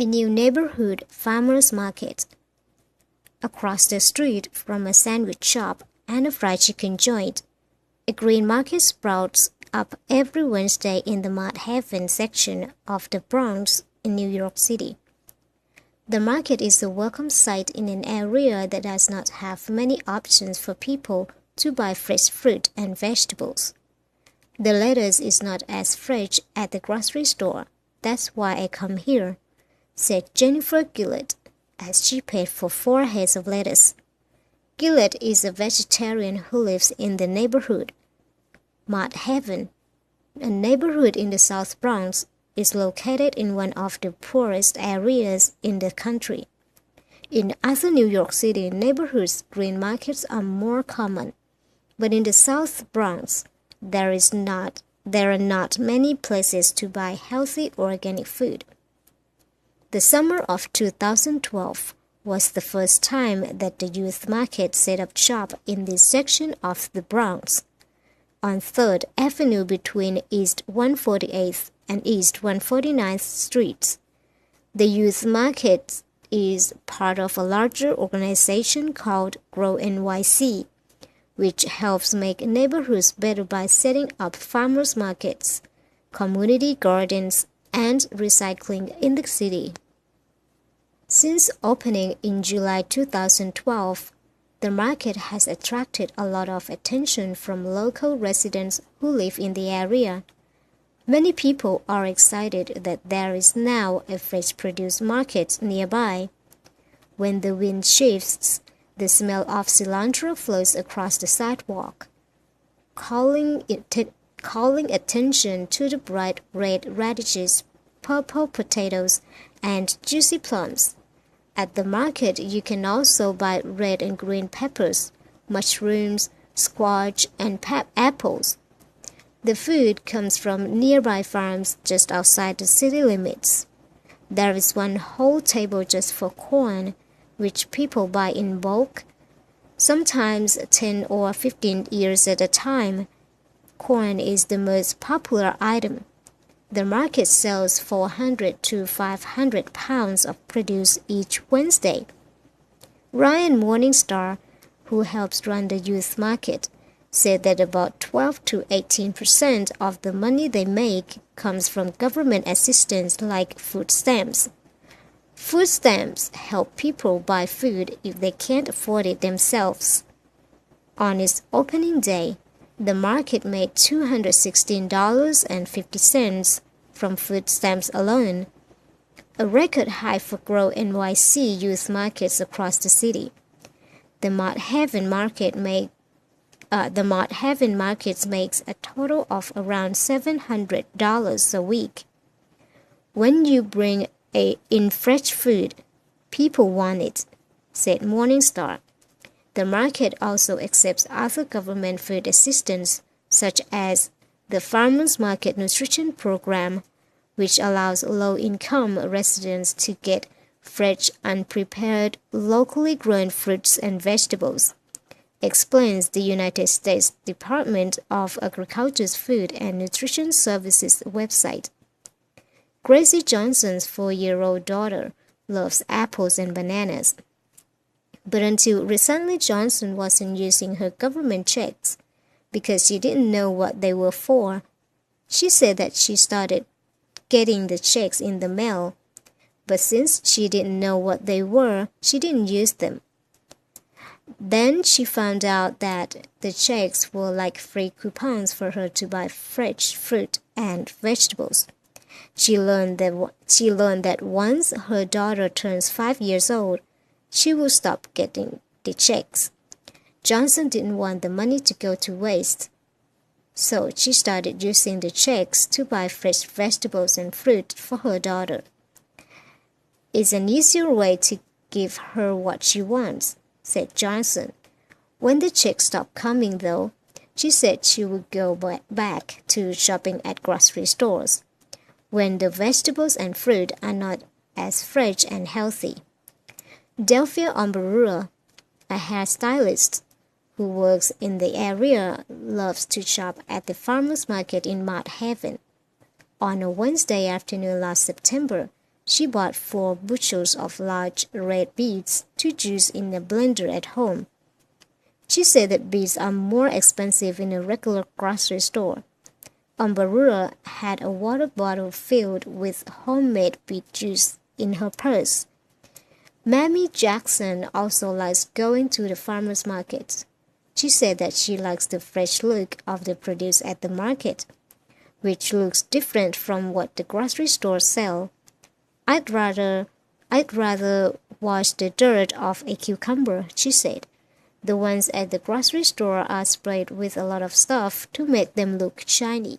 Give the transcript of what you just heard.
A new neighborhood farmers market. Across the street from a sandwich shop and a fried chicken joint, a green market sprouts up every Wednesday in the Mud Heaven section of the Bronx in New York City. The market is a welcome sight in an area that does not have many options for people to buy fresh fruit and vegetables. The lettuce is not as fresh at the grocery store. That's why I come here, said Jennifer Gillett, as she paid for 4 heads of lettuce. Gillett is a vegetarian who lives in the neighborhood. Mud Heaven, a neighborhood in the South Bronx, is located in one of the poorest areas in the country. In other New York City neighborhoods, green markets are more common, but in the South Bronx, there are not many places to buy healthy organic food. The summer of 2012 was the first time that the youth market set up shop in this section of the Bronx, on 3rd Avenue between East 148th and East 149th Streets. The youth market is part of a larger organization called Grow NYC, which helps make neighborhoods better by setting up farmers markets, community gardens, and recycling in the city. Since opening in July 2012, the market has attracted a lot of attention from local residents who live in the area. Many people are excited that there is now a fresh produce market nearby. When the wind shifts, the smell of cilantro flows across the sidewalk, calling attention to the bright red radishes, purple potatoes, and juicy plums. At the market, you can also buy red and green peppers, mushrooms, squash, and apples. The food comes from nearby farms just outside the city limits. There is one whole table just for corn, which people buy in bulk, sometimes 10 or 15 ears at a time. Corn is the most popular item. The market sells 400 to 500 pounds of produce each Wednesday. Ryan Morningstar, who helps run the youth market, said that about 12 to 18% of the money they make comes from government assistance like food stamps. Food stamps help people buy food if they can't afford it themselves. On its opening day, the market made $216.50 from food stamps alone, a record high for Grow NYC youth markets across the city. The Mud Heaven markets makes a total of around $700 a week. When you bring in fresh food, people want it, said Morningstar. The market also accepts other government food assistance, such as the Farmers Market Nutrition Program, which allows low-income residents to get fresh, unprepared, locally grown fruits and vegetables, explains the United States Department of Agriculture's Food and Nutrition Services website. Gracie Johnson's 4-year-old daughter loves apples and bananas. But until recently, Johnson wasn't using her government checks because she didn't know what they were for. She said that she started getting the checks in the mail, but since she didn't know what they were, she didn't use them. Then she found out that the checks were like free coupons for her to buy fresh fruit and vegetables. She learned that once her daughter turns 5 years old, she will stop getting the checks. Johnson didn't want the money to go to waste, so she started using the checks to buy fresh vegetables and fruit for her daughter. It's an easier way to give her what she wants, said Johnson. When the checks stopped coming, though, she said she would go back to shopping at grocery stores, when the vegetables and fruit are not as fresh and healthy. Delphia Ombarura, a hairstylist who works in the area, loves to shop at the farmers market in Mud Heaven. On a Wednesday afternoon last September, She bought 4 bushels of large red beets to juice in a blender at home. She said that beets are more expensive in a regular grocery store. Umbarura had a water bottle filled with homemade beet juice in her purse. Mammy Jackson also likes going to the farmers' markets. She said that she likes the fresh look of the produce at the market, which looks different from what the grocery stores sell. I'd rather wash the dirt off a cucumber, she said. The ones at the grocery store are sprayed with a lot of stuff to make them look shiny.